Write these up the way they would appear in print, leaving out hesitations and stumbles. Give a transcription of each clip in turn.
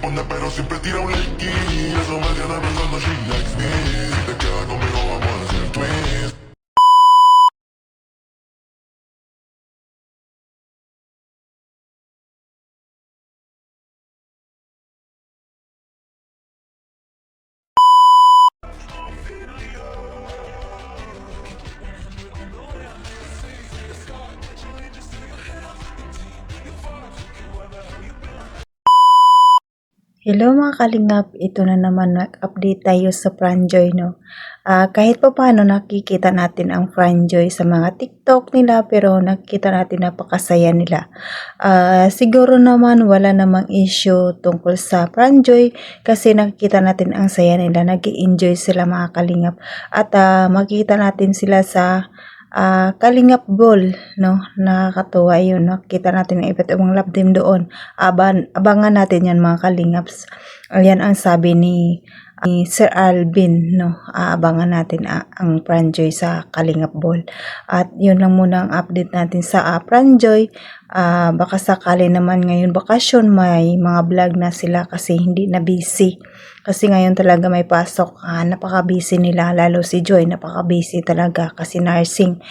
pone pero siempre tira un like y eso me tiene pensando she likes me. Si te quedas conmigo vamos a hacer twins. Hello mga kalingap, ito na naman nag-update tayo sa Franjoy, no? Kahit pa paano nakikita natin ang Franjoy sa mga TikTok nila, pero nakikita natin napakasaya nila. Siguro naman wala namang issue tungkol sa Franjoy kasi nakikita natin ang saya nila, nag-enjoy sila mga kalingap. At makikita natin sila sa Kalingap Ball, no? Nakakatuwa yun, no? Kita natin ang iba't ibang love team doon. Abangan natin yan mga kalingaps. Ayan ang sabi ni Sir Alvin, no? Abangan natin ang Franjoy sa Kalingap Ball. At yun lang muna ang update natin sa Franjoy. Baka sakali naman ngayon bakasyon, may mga vlog na sila kasi hindi na busy. Kasi ngayon talaga may pasok, napaka-busy nila, lalo si Joy, napaka-busy talaga kasi nursing,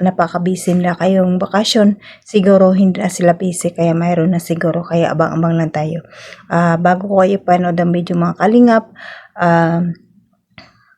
napaka-busy nila. Kayong bakasyon, siguro hindi na sila busy, kaya mayroon na siguro, kaya abang-abang lang tayo. Bago ko kayo panood ang video mga kalingap,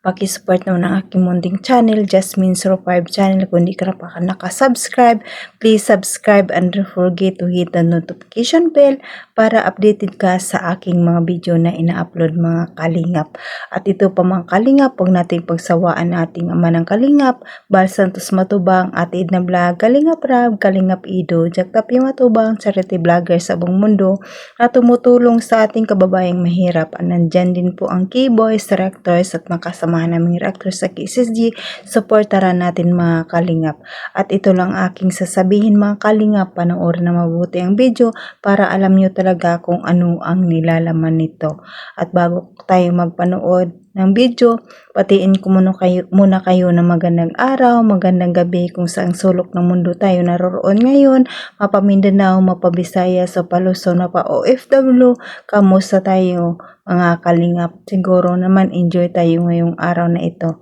pakisupport naman ang aking munting channel, Jasmine05 channel. Kung hindi ka na pa nakasubscribe, please subscribe and don't forget to hit the notification bell para updated ka sa aking mga video na ina-upload mga kalingap. At ito pa mga kalingap, huwag natin pagsawaan ating ama ng kalingap, Bal Santos Matubang, Ate Edna Vlog, Kalingap Rab, Kalingap Ido, Jagtapi Matubang, charity vlogger sa buong mundo na tumutulong sa ating kababayang mahirap. At nandyan din po ang K-Boys, directors at makasama naming reactors sa KSSG, supportaran natin mga kalingap. At ito lang aking sasabihin mga kalingap, panoorin na mabuti ang video para alam nyo talaga kung ano ang nilalaman nito. At bago tayo magpanood ng video, patiin ko muna kayo na magandang araw, magandang gabi kung saang sulok ng mundo tayo naroroon ngayon, mapa Mindanao, mapa Visayas, o Luzon, mapa OFW, kamusta tayo mga kalingap? Siguro naman enjoy tayo ngayong araw na ito.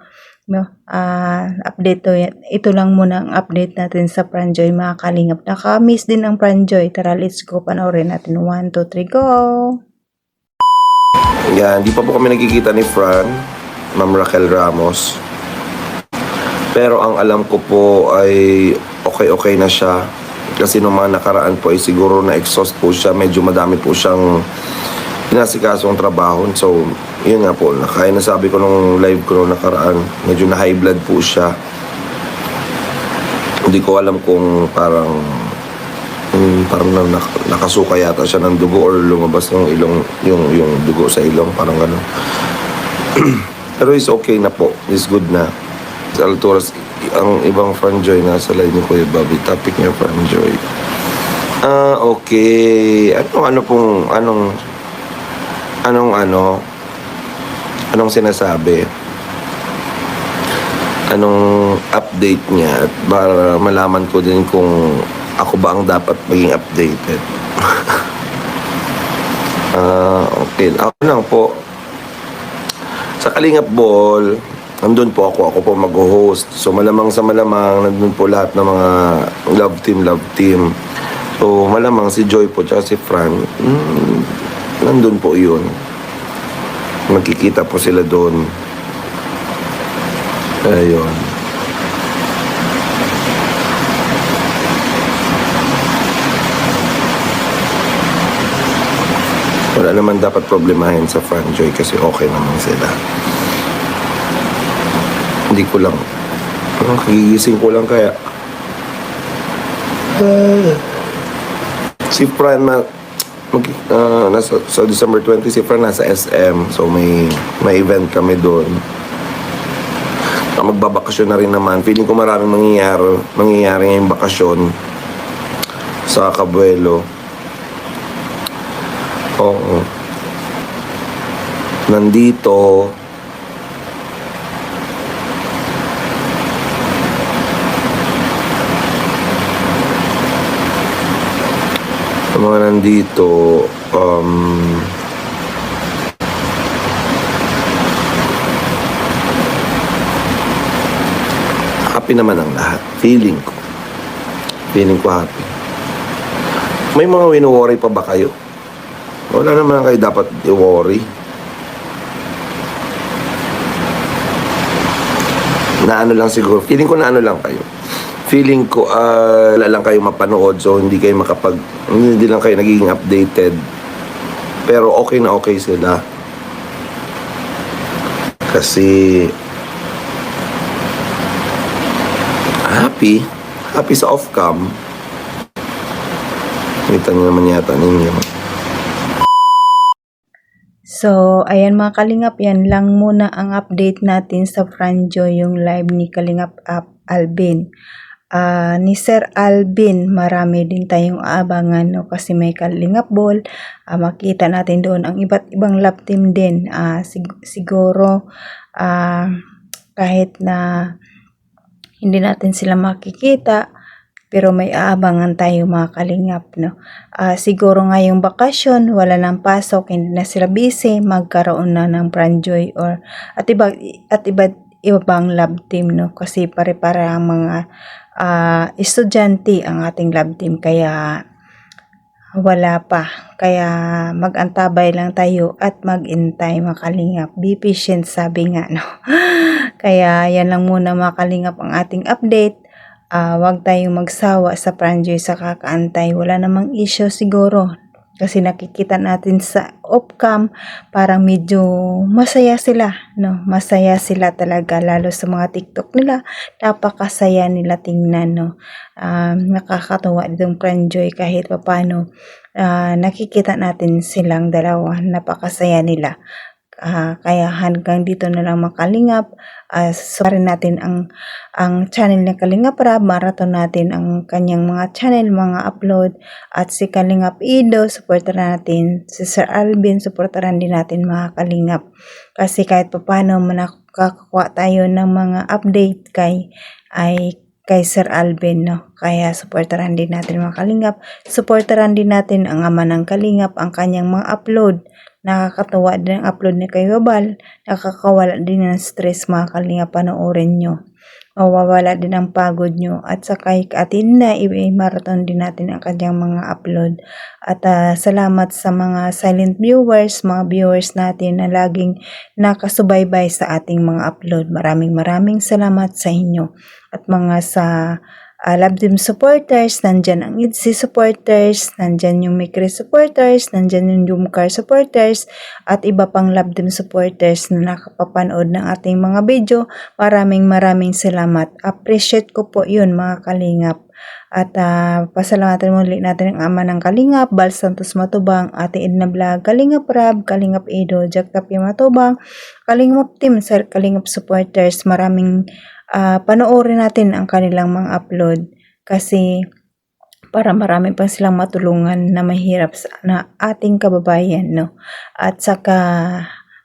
No, update to yan. Ito lang muna ang update natin sa Franjoy mga kalingap. Nakamiss din ang Franjoy. Tara, let's go, panoorin natin. 1, 2, 3, go! Yan, di pa po kami nagkikita ni Fran, Ma'am Raquel Ramos. Pero ang alam ko po ay okay na siya. Kasi nung mga nakaraan po ay siguro na-exhaust po siya. Medyo madami po siyang inasikasong trabaho. So, yun nga po. Kaya nasabi ko nung live ko nung nakaraan, medyo na high blood po siya. Hindi ko alam kung parang nakasuka yata siya ng dugo or lumabas ng ilong, yung dugo sa ilong, parang gano'n. Pero is okay na po, is good na. Sa alturas, ang ibang Franjoy nasa line ni Kuya Bobby, topic niya Franjoy. Okay. Anong sinasabi? Anong update niya? At para malaman ko din kung ako ba ang dapat maging updated. Okay. Ako lang po. Sa Kalingap Ball, nandun po ako. Ako po mag-host. So, malamang sa malamang, nandun po lahat ng mga love team. So, malamang si Joy po, tsaka si Fran, nandun po yun. Magkikita po sila doon. Ayun. Wala naman dapat problemahin sa Franjoy kasi okay naman sila. Hindi ko lang. Kagigising ko lang kaya. Si Fran sa December 20, si Fran nasa SM. So may event kami doon. Magbabakasyon na rin naman. Feeling ko maraming mangyayari ngayong bakasyon sa Cabuelo. Oo. Nandito mga nandito happy naman ang lahat. Feeling ko happy. May mga wino-worry pa ba kayo? Wala naman kayo dapat i-worry. Na ano lang siguro, feeling ko na ano lang kayo. Feeling ko wala lang kayo mapanood, so hindi lang kayo nagiging updated. Pero okay na okay sila. Kasi happy sa off-cam. Kita niyo naman yata ninyo. So, ayan mga kalingap, yan lang muna ang update natin sa Franjo, yung live ni Kalingap Alvin. Ni Sir Alvin, marami din tayong aabangan, no? Kasi may Kalingap Ball, makita natin doon ang iba't ibang love team din. Siguro, kahit na hindi natin sila makikita, pero may aabangan tayo mga kalingap, no? Siguro ngayong bakasyon, wala nang pasok, hindi na sila busy, magkaroon na ng Franjoy at ibang love team, no? Kasi pare-para ang mga estudyante ang ating love team, kaya wala pa. Kaya mag-antabay lang tayo at mag-intay mga kalingap. Be patient, sabi nga, no? Kaya yan lang muna mga kalingap ang ating update. Wag tayong magsawa sa Franjoy sa kakaantay. Wala namang issue siguro. Kasi nakikita natin sa off-cam, parang medyo masaya sila, no? Masaya sila talaga, lalo sa mga TikTok nila. Napakasaya nila tingnan, no? Nakakatawa itong Franjoy kahit paano. Nakikita natin silang dalawa, napakasaya nila. Kaya hanggang dito na lang makalingap. Subarin natin ang channel ng Kalingap Rab, marathon natin ang kanyang mga channel, mga upload, at si Kalingap Ido, supportaran natin, si Sir Alvin, supportaran din natin mga Kalingap, kasi kahit paano makakakuha tayo ng mga update kay Sir Alvin, no? Kaya supportaran din natin mga Kalingap, supportaran din natin ang ama ng Kalingap, ang kanyang mga upload. Nakakatawa din ang upload ni kay Babal, nakakawala din ng stress mga Kalingap, panoorin nyo. Mawawala din ang pagod nyo. At sa kay atin na, i-marathon din natin ang kanyang mga upload. At salamat sa mga silent viewers, mga viewers natin na laging nakasubaybay sa ating mga upload. Maraming salamat sa inyo. At mga sa Love Team supporters, nandyan ang IDSI supporters, nandyan yung Mikri supporters, nandyan yung Jumcar supporters, at iba pang Love Team supporters na nakapapanood ng ating mga video. Maraming salamat. Appreciate ko po yun mga Kalingap. At pasalamatan muli natin ang ama ng Kalingap, Bal Santos Matubang, Ate Edna Vlog, Kalingap Rab, Kalingap Edo, Jack Tapia Matubang, Kalingap Team, Sir Kalingap supporters. Maraming panoorin natin ang kanilang mga upload, kasi para marami pa silang matulungan na mahirap na ating kababayan, no? At saka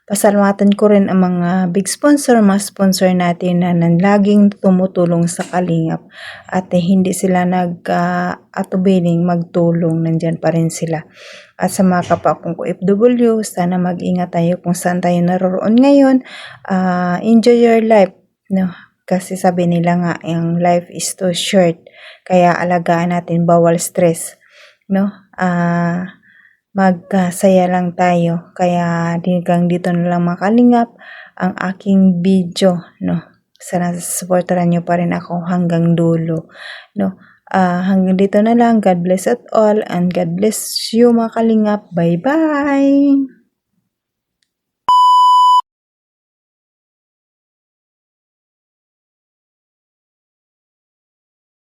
pasalamatan ko rin ang mga big sponsor, mga sponsor natin na laging tumutulong sa Kalingap, at hindi sila atubiling magtulong, nandyan pa rin sila. At sa mga kapwa kong OFW, sana mag-ingat tayo kung saan tayo naroon ngayon. Enjoy your life, no? Kasi sabi nila nga, yung life is too short. Kaya alagaan natin, bawal stress, no? Magsaya lang tayo. Kaya hanggang dito na lang mga Kalingap ang aking video, no? Sana supportaran nyo pa rin ako hanggang dulo, no? Hanggang dito na lang. God bless at all, and God bless you mga Kalingap. Bye-bye!